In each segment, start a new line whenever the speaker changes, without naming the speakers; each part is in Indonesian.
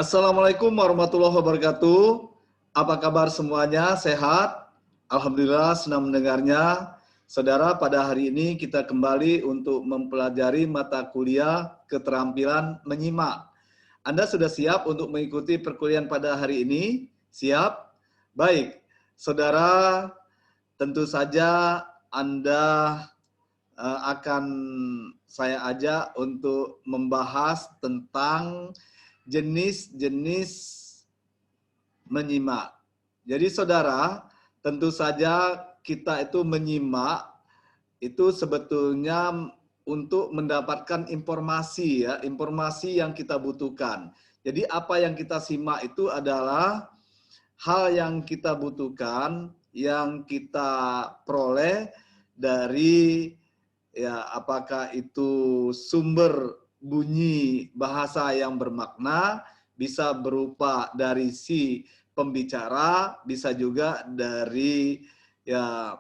Assalamualaikum warahmatullahi wabarakatuh. Apa kabar semuanya? Sehat? Alhamdulillah, senang mendengarnya. Saudara, pada hari ini kita kembali untuk mempelajari mata kuliah keterampilan menyimak. Anda sudah siap untuk mengikuti perkuliahan pada hari ini? Siap? Baik, saudara, tentu saja Anda akan saya ajak untuk membahas tentang jenis-jenis menyimak. Jadi saudara, tentu saja kita itu menyimak itu sebetulnya untuk mendapatkan informasi ya, informasi yang kita butuhkan. Jadi apa yang kita simak itu adalah hal yang kita butuhkan, yang kita peroleh dari ya apakah itu sumber bunyi bahasa yang bermakna, bisa berupa dari si pembicara, bisa juga dari ya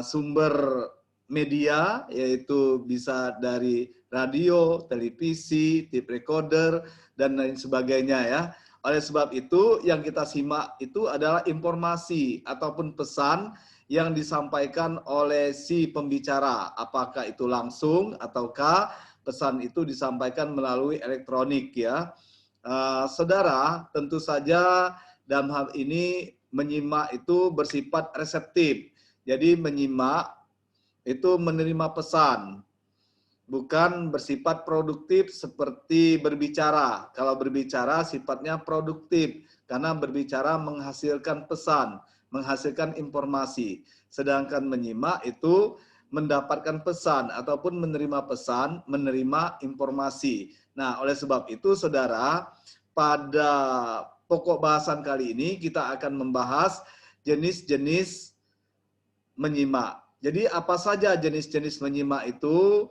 sumber media, yaitu bisa dari radio, televisi, tape recorder, dan lain sebagainya ya. Oleh sebab itu, yang kita simak itu adalah informasi ataupun pesan yang disampaikan oleh si pembicara. Apakah itu langsung ataukah pesan itu disampaikan melalui elektronik ya. Saudara, tentu saja dalam hal ini menyimak itu bersifat reseptif. Jadi menyimak itu menerima pesan, bukan bersifat produktif seperti berbicara. Kalau berbicara sifatnya produktif, karena berbicara menghasilkan pesan, menghasilkan informasi. Sedangkan menyimak itu mendapatkan pesan ataupun menerima pesan, menerima informasi. Nah, oleh sebab itu saudara, pada pokok bahasan kali ini kita akan membahas jenis-jenis menyimak. Jadi apa saja jenis-jenis menyimak itu?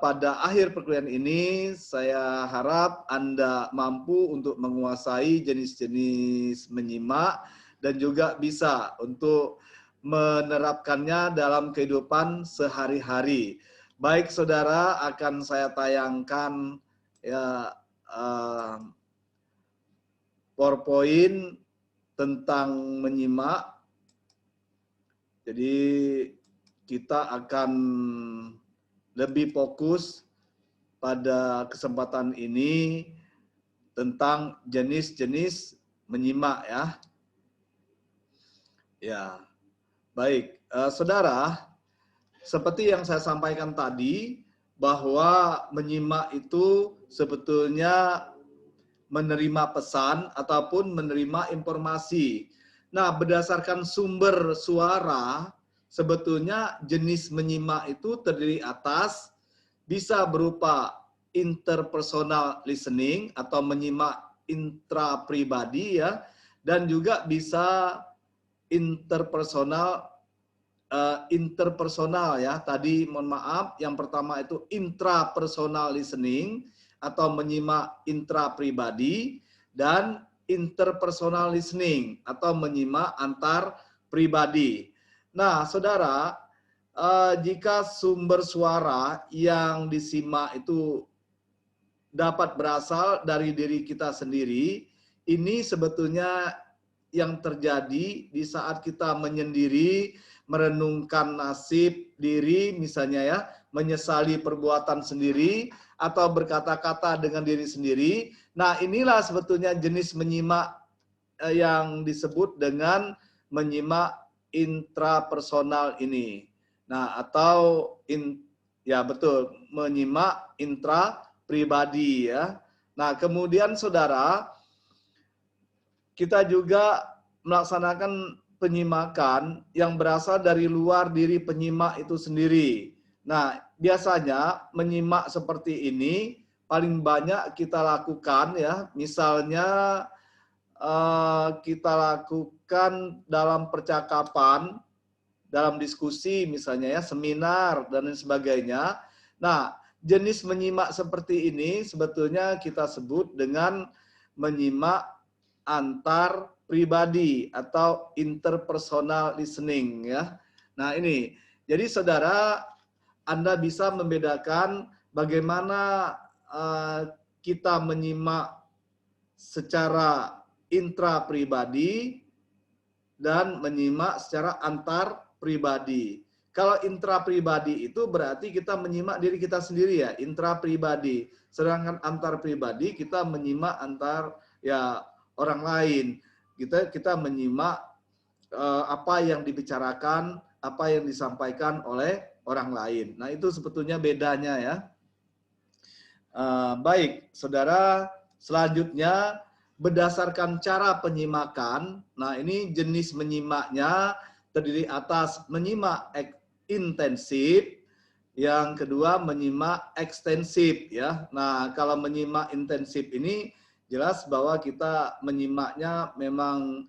Pada akhir perkuliahan ini saya harap Anda mampu untuk menguasai jenis-jenis menyimak dan juga bisa untuk menerapkannya dalam kehidupan sehari-hari. Baik saudara, akan saya tayangkan ya PowerPoint tentang menyimak. Jadi kita akan lebih fokus pada kesempatan ini tentang jenis-jenis menyimak ya. Ya, baik. Saudara, seperti yang saya sampaikan tadi, bahwa menyimak itu sebetulnya menerima pesan ataupun menerima informasi. Nah, berdasarkan sumber suara, sebetulnya jenis menyimak itu terdiri atas bisa berupa interpersonal listening atau menyimak intrapribadi ya, dan juga bisa interpersonal interpersonal ya. Tadi mohon maaf, yang pertama itu intrapersonal listening atau menyimak intrapribadi, dan interpersonal listening atau menyimak antar pribadi. Nah, saudara, jika sumber suara yang disimak itu dapat berasal dari diri kita sendiri, ini sebetulnya yang terjadi di saat kita menyendiri, merenungkan nasib diri misalnya ya, menyesali perbuatan sendiri, atau berkata-kata dengan diri sendiri. Nah, inilah sebetulnya jenis menyimak yang disebut dengan menyimak intrapersonal ini. Nah, atau ya betul, menyimak intra pribadi ya. Nah, kemudian saudara, kita juga melaksanakan penyimakan yang berasal dari luar diri penyimak itu sendiri. Nah, biasanya menyimak seperti ini paling banyak kita lakukan ya, misalnya kita lakukan dalam percakapan, dalam diskusi misalnya ya, seminar dan lain sebagainya. Nah, jenis menyimak seperti ini sebetulnya kita sebut dengan menyimak antar pribadi atau interpersonal listening ya. Nah, ini. Jadi saudara, Anda bisa membedakan bagaimana kita menyimak secara intra pribadi dan menyimak secara antar pribadi. Kalau intra pribadi itu berarti kita menyimak diri kita sendiri ya, intra pribadi. Sedangkan antar pribadi kita menyimak antar ya orang lain. Kita menyimak apa yang dibicarakan, apa yang disampaikan oleh orang lain. Nah, itu sebetulnya bedanya ya. Baik, saudara, selanjutnya berdasarkan cara penyimakan. Nah, ini jenis menyimaknya terdiri atas menyimak intensif, yang kedua menyimak ekstensif ya. Nah, kalau menyimak intensif ini jelas bahwa kita menyimaknya memang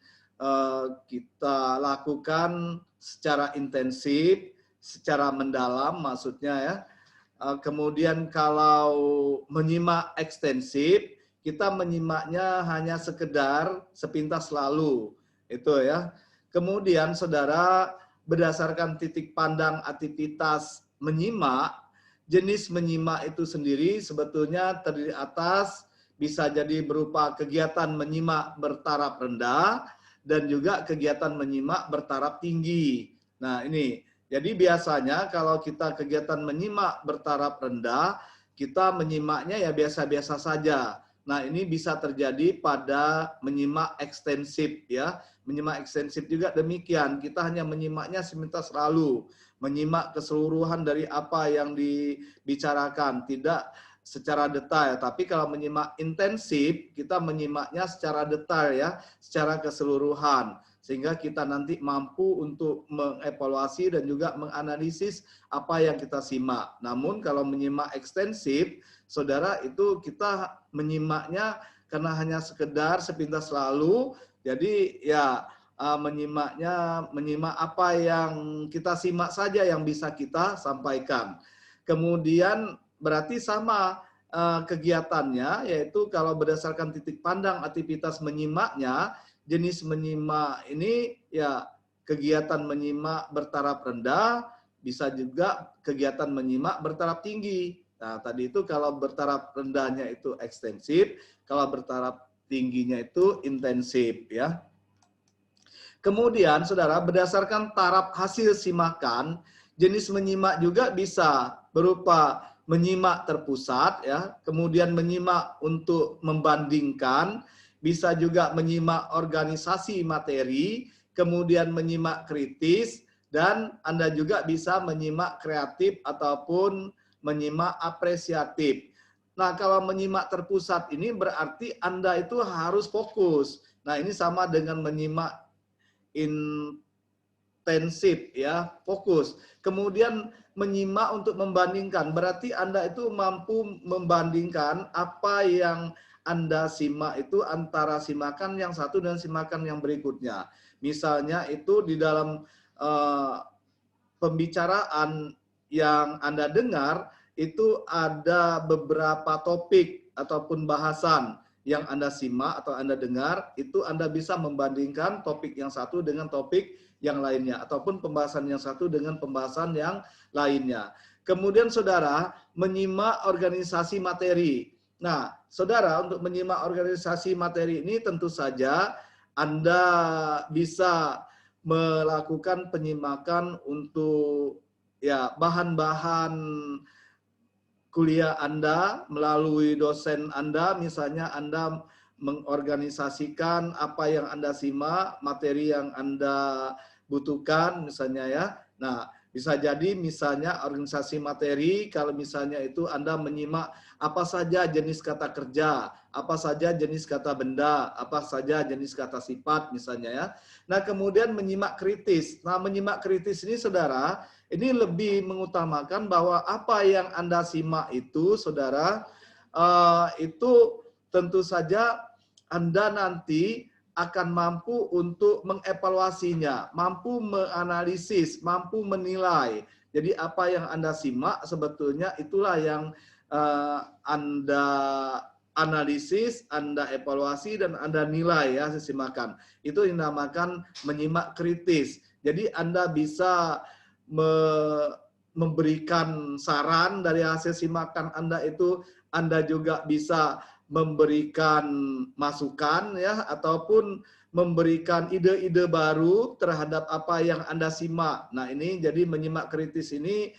kita lakukan secara intensif, secara mendalam maksudnya ya. Kemudian kalau menyimak ekstensif, kita menyimaknya hanya sekedar sepintas lalu, itu ya. Kemudian saudara, berdasarkan titik pandang aktivitas menyimak, jenis menyimak itu sendiri sebetulnya terdiri atas bisa jadi berupa kegiatan menyimak bertaraf rendah dan juga kegiatan menyimak bertaraf tinggi. Nah, ini jadi biasanya kalau kita kegiatan menyimak bertaraf rendah, kita menyimaknya ya biasa-biasa saja. Nah, ini bisa terjadi pada menyimak ekstensif ya. Menyimak ekstensif juga demikian. Kita hanya menyimaknya sepintas lalu, menyimak keseluruhan dari apa yang dibicarakan, tidak secara detail. Tapi kalau menyimak intensif, kita menyimaknya secara detail ya, secara keseluruhan. Sehingga kita nanti mampu untuk mengevaluasi dan juga menganalisis apa yang kita simak. Namun kalau menyimak ekstensif, saudara, itu kita menyimaknya karena hanya sekedar sepintas lalu, jadi ya menyimak apa yang kita simak saja yang bisa kita sampaikan. Kemudian berarti sama kegiatannya, yaitu kalau berdasarkan titik pandang aktivitas menyimaknya, jenis menyimak ini ya kegiatan menyimak bertaraf rendah, bisa juga kegiatan menyimak bertaraf tinggi. Nah, tadi itu kalau bertaraf rendahnya itu ekstensif, kalau bertaraf tingginya itu intensif ya. Kemudian saudara, berdasarkan taraf hasil simakan, jenis menyimak juga bisa berupa menyimak terpusat ya, kemudian menyimak untuk membandingkan, bisa juga menyimak organisasi materi, kemudian menyimak kritis, dan Anda juga bisa menyimak kreatif ataupun menyimak apresiatif. Nah, kalau menyimak terpusat ini berarti Anda itu harus fokus. Nah, ini sama dengan menyimak intensif ya, fokus. Kemudian menyimak untuk membandingkan, berarti Anda itu mampu membandingkan apa yang Anda simak itu antara simakan yang satu dan simakan yang berikutnya. Misalnya itu di dalam pembicaraan yang Anda dengar, itu ada beberapa topik ataupun bahasan yang Anda simak atau Anda dengar, itu Anda bisa membandingkan topik yang satu dengan topik yang lainnya, ataupun pembahasan yang satu dengan pembahasan yang lainnya. Kemudian saudara, menyimak organisasi materi. Nah, saudara, untuk menyimak organisasi materi ini tentu saja Anda bisa melakukan penyimakan untuk ya bahan-bahan kuliah Anda melalui dosen Anda, misalnya Anda mengorganisasikan apa yang Anda simak, materi yang Anda butuhkan misalnya ya. Nah, bisa jadi misalnya organisasi materi, kalau misalnya itu Anda menyimak apa saja jenis kata kerja, apa saja jenis kata benda, apa saja jenis kata sifat misalnya ya. Nah, kemudian menyimak kritis. Nah, menyimak kritis ini saudara, ini lebih mengutamakan bahwa apa yang Anda simak itu, saudara, itu tentu saja Anda nanti akan mampu untuk mengevaluasinya, mampu menganalisis, mampu menilai. Jadi apa yang Anda simak sebetulnya itulah yang Anda analisis, Anda evaluasi, dan Anda nilai ya sesimakan. Itu dinamakan menyimak kritis. Jadi Anda bisa memberikan saran dari hasil simakan Anda itu, Anda juga bisa memberikan masukan ya, ataupun memberikan ide-ide baru terhadap apa yang Anda simak. Nah, ini jadi menyimak kritis ini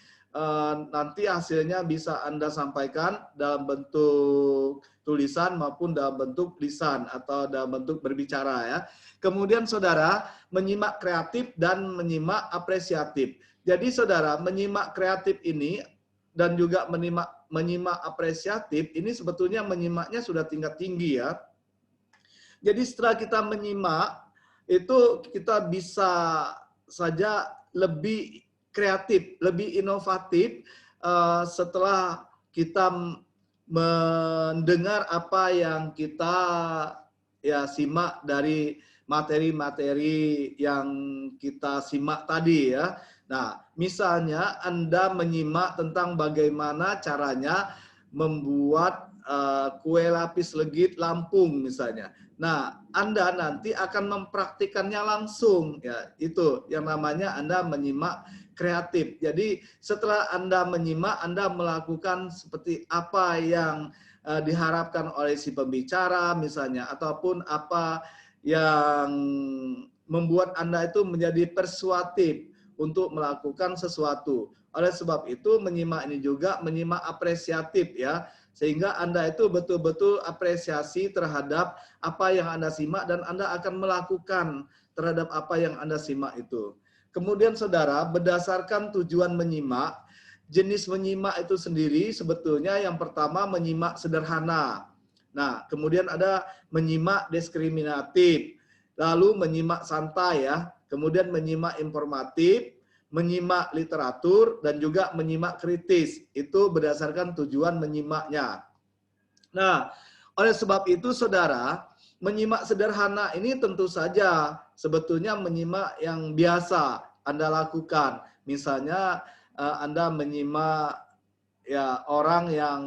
nanti hasilnya bisa Anda sampaikan dalam bentuk tulisan maupun dalam bentuk lisan atau dalam bentuk berbicara ya. Kemudian saudara, menyimak kreatif dan menyimak apresiatif. Jadi saudara, menyimak kreatif ini dan juga menyimak apresiatif ini sebetulnya menyimaknya sudah tingkat tinggi ya. Jadi setelah kita menyimak itu kita bisa saja lebih kreatif, lebih inovatif setelah kita mendengar apa yang kita ya simak dari materi-materi yang kita simak tadi ya. Nah, misalnya Anda menyimak tentang bagaimana caranya membuat kue lapis legit Lampung misalnya. Nah, Anda nanti akan mempraktikannya langsung ya. Itu yang namanya Anda menyimak kreatif. Jadi setelah Anda menyimak, Anda melakukan seperti apa yang diharapkan oleh si pembicara misalnya, ataupun apa yang membuat Anda itu menjadi persuasif untuk melakukan sesuatu. Oleh sebab itu menyimak ini juga menyimak apresiatif ya, sehingga Anda itu betul-betul apresiasi terhadap apa yang Anda simak dan Anda akan melakukan terhadap apa yang Anda simak itu. Kemudian saudara, berdasarkan tujuan menyimak, jenis menyimak itu sendiri sebetulnya yang pertama menyimak sederhana. Nah, kemudian ada menyimak diskriminatif, lalu menyimak santai ya, kemudian menyimak informatif, menyimak literatur, dan juga menyimak kritis. Itu berdasarkan tujuan menyimaknya. Nah, oleh sebab itu saudara, menyimak sederhana ini tentu saja sebetulnya menyimak yang biasa Anda lakukan. Misalnya Anda menyimak ya orang yang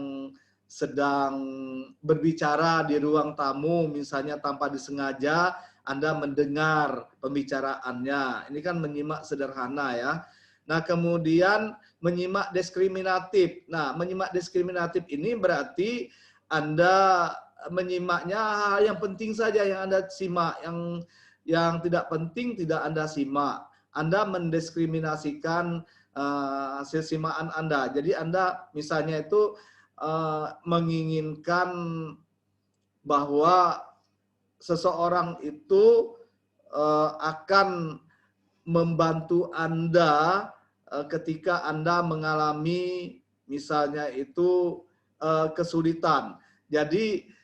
sedang berbicara di ruang tamu misalnya tanpa disengaja Anda mendengar pembicaraannya. Ini kan menyimak sederhana ya. Nah, kemudian menyimak diskriminatif. Nah, menyimak diskriminatif ini berarti Anda menyimaknya hal yang penting saja yang Anda simak, yang tidak penting tidak Anda simak. Anda mendiskriminasikan hasil simaan Anda. Jadi Anda misalnya itu menginginkan bahwa seseorang itu akan membantu Anda ketika Anda mengalami misalnya itu kesulitan. Jadi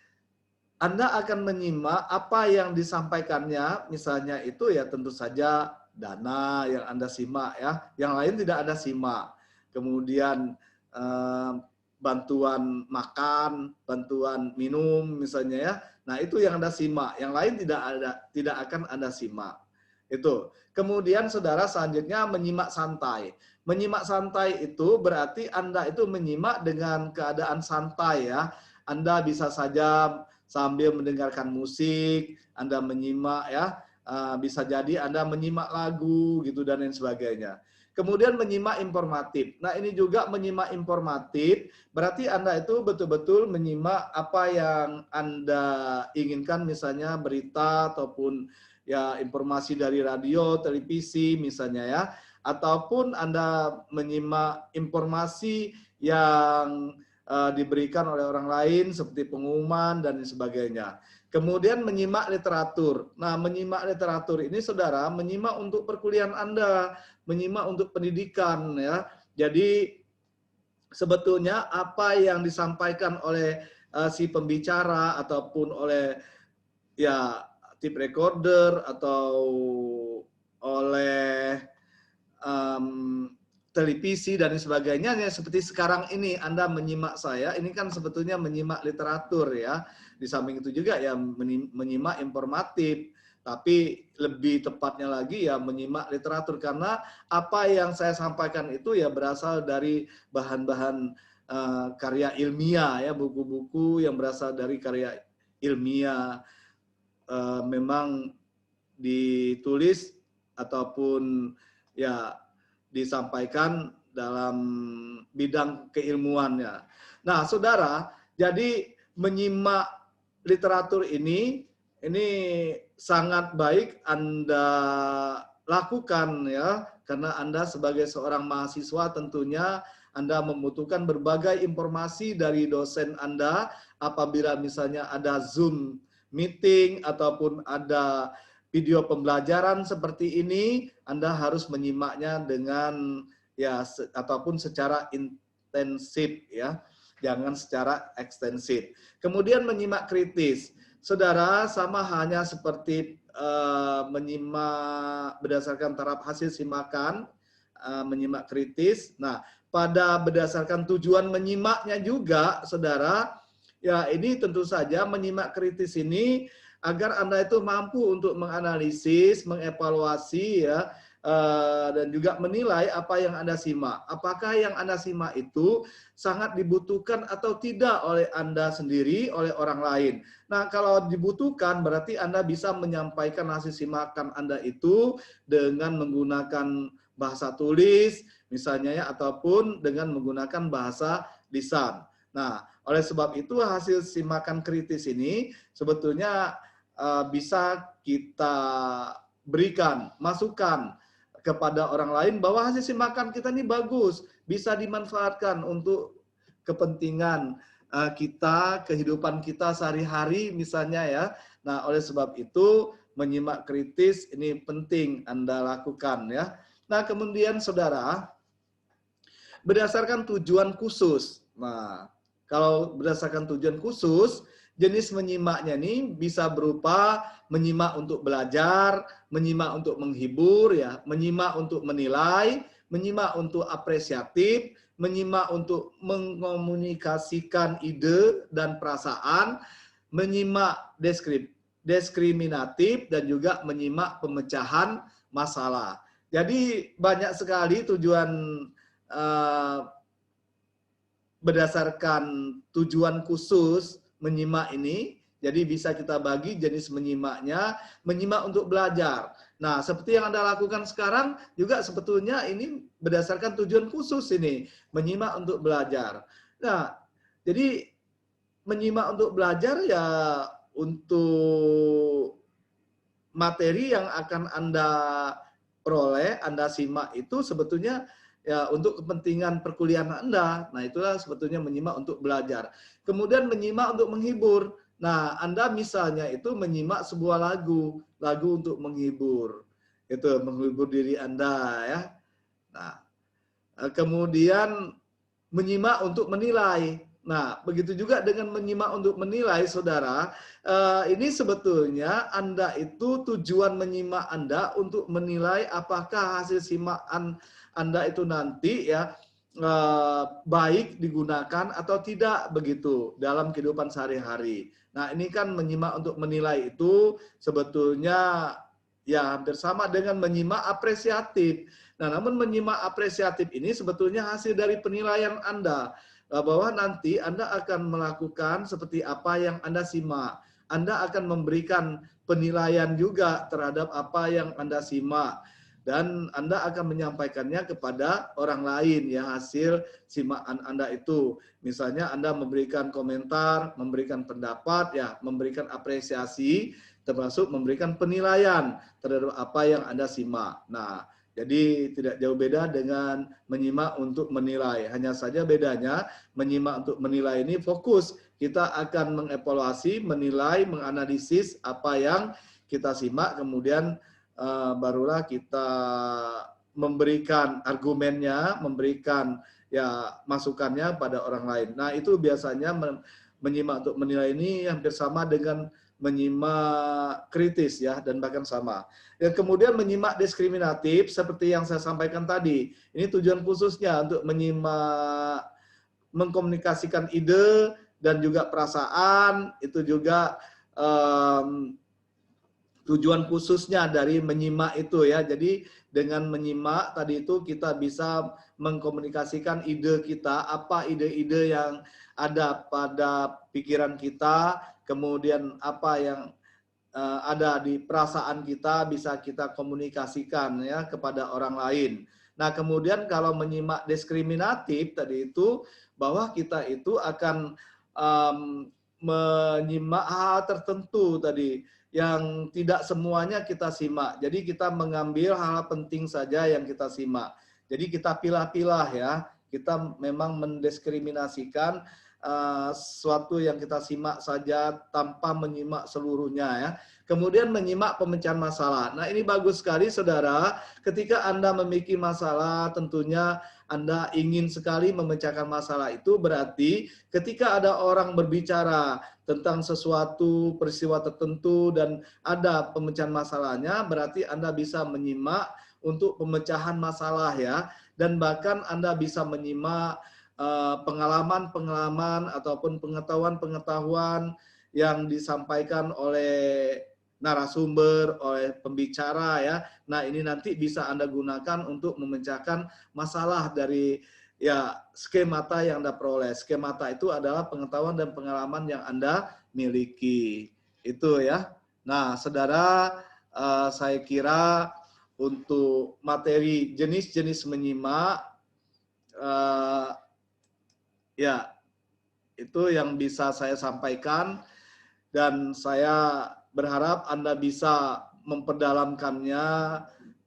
Anda akan menyimak apa yang disampaikannya, misalnya itu ya tentu saja dana yang Anda simak ya, yang lain tidak Anda simak. Kemudian bantuan makan, bantuan minum misalnya ya. Nah, itu yang Anda simak, yang lain tidak akan Anda simak. Itu. Kemudian saudara selanjutnya menyimak santai. Menyimak santai itu berarti Anda itu menyimak dengan keadaan santai ya. Anda bisa saja sambil mendengarkan musik, Anda menyimak ya. Bisa jadi Anda menyimak lagu gitu dan lain sebagainya. Kemudian menyimak informatif. Nah, ini juga menyimak informatif, berarti Anda itu betul-betul menyimak apa yang Anda inginkan, misalnya berita ataupun ya informasi dari radio, televisi misalnya ya, ataupun Anda menyimak informasi yang diberikan oleh orang lain seperti pengumuman dan sebagainya. Kemudian menyimak literatur. Nah, menyimak literatur ini saudara menyimak untuk perkuliahan Anda, menyimak untuk pendidikan ya. Jadi sebetulnya apa yang disampaikan oleh si pembicara ataupun oleh ya tape recorder atau oleh televisi dan sebagainya, ya seperti sekarang ini Anda menyimak saya, ini kan sebetulnya menyimak literatur ya. Di samping itu juga ya menyimak informatif, tapi lebih tepatnya lagi ya menyimak literatur, karena apa yang saya sampaikan itu ya berasal dari bahan-bahan karya ilmiah ya, buku-buku yang berasal dari karya ilmiah, memang ditulis ataupun ya disampaikan dalam bidang keilmuannya. Nah, saudara, jadi menyimak literatur ini sangat baik Anda lakukan ya, karena Anda sebagai seorang mahasiswa tentunya Anda membutuhkan berbagai informasi dari dosen Anda apabila misalnya ada Zoom meeting ataupun ada video pembelajaran seperti ini, Anda harus menyimaknya dengan ya ataupun secara intensif ya, jangan secara ekstensif. Kemudian menyimak kritis. Saudara, sama hanya seperti menyimak berdasarkan taraf hasil simakan, menyimak kritis. Nah, pada berdasarkan tujuan menyimaknya juga, saudara, ya ini tentu saja menyimak kritis ini agar Anda itu mampu untuk menganalisis, mengevaluasi ya, dan juga menilai apa yang Anda simak. Apakah yang Anda simak itu sangat dibutuhkan atau tidak oleh Anda sendiri, oleh orang lain. Nah, kalau dibutuhkan berarti Anda bisa menyampaikan hasil simakan Anda itu dengan menggunakan bahasa tulis, misalnya ya, ataupun dengan menggunakan bahasa lisan. Nah, oleh sebab itu hasil simakan kritis ini sebetulnya bisa kita berikan masukan kepada orang lain bahwa hasil simakan kita ini bagus, bisa dimanfaatkan untuk kepentingan kita, kehidupan kita sehari-hari misalnya ya. Nah, oleh sebab itu menyimak kritis ini penting Anda lakukan ya. Nah, kemudian saudara, berdasarkan tujuan khusus. Nah, kalau berdasarkan tujuan khusus, jenis menyimaknya ini bisa berupa menyimak untuk belajar, menyimak untuk menghibur, ya, menyimak untuk menilai, menyimak untuk apresiatif, menyimak untuk mengkomunikasikan ide dan perasaan, menyimak diskriminatif, dan juga menyimak pemecahan masalah. Jadi banyak sekali tujuan berdasarkan tujuan khusus menyimak ini. Jadi bisa kita bagi jenis menyimaknya, menyimak untuk belajar. Nah, seperti yang Anda lakukan sekarang juga sebetulnya ini berdasarkan tujuan khusus ini, menyimak untuk belajar. Nah, jadi menyimak untuk belajar ya untuk materi yang akan Anda peroleh, Anda simak itu sebetulnya ya untuk kepentingan perkuliahan Anda. Nah, itulah sebetulnya menyimak untuk belajar. Kemudian menyimak untuk menghibur. Nah, Anda misalnya itu menyimak sebuah lagu untuk menghibur. Itu menghibur diri Anda ya. Nah, kemudian menyimak untuk menilai. Nah, begitu juga dengan menyimak untuk menilai, saudara. Ini sebetulnya Anda itu tujuan menyimak Anda untuk menilai apakah hasil simakan Anda itu nanti ya baik digunakan atau tidak begitu dalam kehidupan sehari-hari. Nah, ini kan menyimak untuk menilai itu sebetulnya ya hampir sama dengan menyimak apresiatif. Nah, namun menyimak apresiatif ini sebetulnya hasil dari penilaian Anda, bahwa nanti Anda akan melakukan seperti apa yang Anda simak. Anda akan memberikan penilaian juga terhadap apa yang Anda simak. Dan Anda akan menyampaikannya kepada orang lain ya hasil simakan Anda itu. Misalnya Anda memberikan komentar, memberikan pendapat, ya memberikan apresiasi, termasuk memberikan penilaian terhadap apa yang Anda simak. Nah, jadi tidak jauh beda dengan menyimak untuk menilai. Hanya saja bedanya menyimak untuk menilai ini fokus. Kita akan mengevaluasi, menilai, menganalisis apa yang kita simak, kemudian barulah kita memberikan argumennya, memberikan ya masukannya pada orang lain. Nah, itu biasanya menyimak untuk menilai ini hampir sama dengan menyimak kritis ya, dan bahkan sama. Dan kemudian menyimak diskriminatif seperti yang saya sampaikan tadi. Ini tujuan khususnya untuk menyimak, mengkomunikasikan ide dan juga perasaan, itu juga tujuan khususnya dari menyimak itu ya. Jadi dengan menyimak tadi itu kita bisa mengkomunikasikan ide kita, apa ide-ide yang ada pada pikiran kita, kemudian apa yang ada di perasaan kita bisa kita komunikasikan ya kepada orang lain. Nah, kemudian kalau menyimak diskriminatif tadi itu bahwa kita itu akan menyimak hal tertentu tadi yang tidak semuanya kita simak. Jadi kita mengambil hal penting saja yang kita simak. Jadi kita pilah-pilah ya. Kita memang mendiskriminasikan sesuatu yang kita simak saja tanpa menyimak seluruhnya ya. Kemudian menyimak pemecahan masalah. Nah, ini bagus sekali Saudara, ketika Anda memiliki masalah tentunya Anda ingin sekali memecahkan masalah itu, berarti ketika ada orang berbicara tentang sesuatu peristiwa tertentu dan ada pemecahan masalahnya, berarti Anda bisa menyimak untuk pemecahan masalah ya, dan bahkan Anda bisa menyimak pengalaman-pengalaman ataupun pengetahuan-pengetahuan yang disampaikan oleh narasumber, oleh pembicara ya. Nah, ini nanti bisa Anda gunakan untuk memecahkan masalah dari ya skemata yang Anda peroleh. Skemata itu adalah pengetahuan dan pengalaman yang Anda miliki. Itu ya. Nah, Saudara, saya kira untuk materi jenis-jenis menyimak ya itu yang bisa saya sampaikan, dan saya berharap Anda bisa memperdalamkannya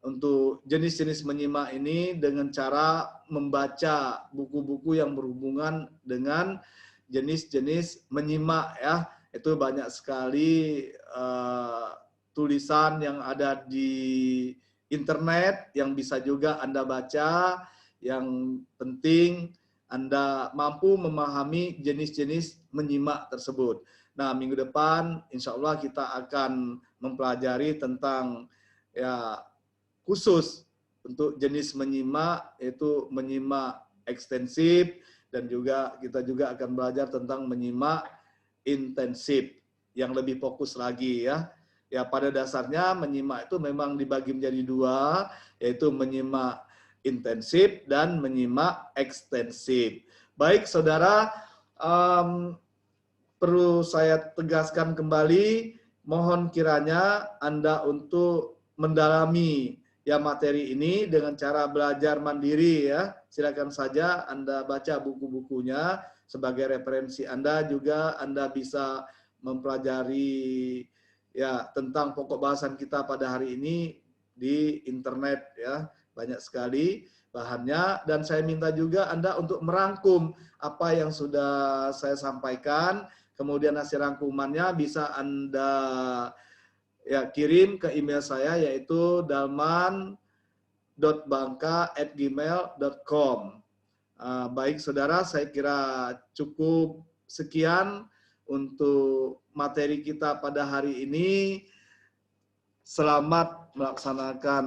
untuk jenis-jenis menyimak ini dengan cara membaca buku-buku yang berhubungan dengan jenis-jenis menyimak ya. Itu banyak sekali tulisan yang ada di internet yang bisa juga Anda baca. Yang penting Anda mampu memahami jenis-jenis menyimak tersebut. Nah, minggu depan insya Allah kita akan mempelajari tentang ya khusus untuk jenis menyimak, yaitu menyimak ekstensif, dan juga kita juga akan belajar tentang menyimak intensif yang lebih fokus lagi ya. Ya, pada dasarnya menyimak itu memang dibagi menjadi dua, yaitu menyimak intensif dan menyimak ekstensif. Baik Saudara, perlu saya tegaskan kembali, mohon kiranya Anda untuk mendalami ya materi ini dengan cara belajar mandiri ya. Silakan saja Anda baca buku-bukunya sebagai referensi Anda, juga Anda bisa mempelajari ya tentang pokok bahasan kita pada hari ini di internet ya. Banyak sekali bahannya, dan saya minta juga Anda untuk merangkum apa yang sudah saya sampaikan. Kemudian hasil rangkumannya bisa Anda ya kirim ke email saya, yaitu dalman.bangka@gmail.com. Baik Saudara, saya kira cukup sekian untuk materi kita pada hari ini. Selamat melaksanakan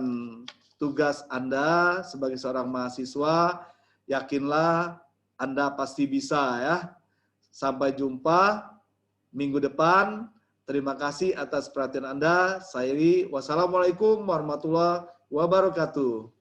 tugas Anda sebagai seorang mahasiswa. Yakinlah Anda pasti bisa ya. Sampai jumpa minggu depan. Terima kasih atas perhatian Anda. Saya Iri. Wassalamualaikum warahmatullahi wabarakatuh.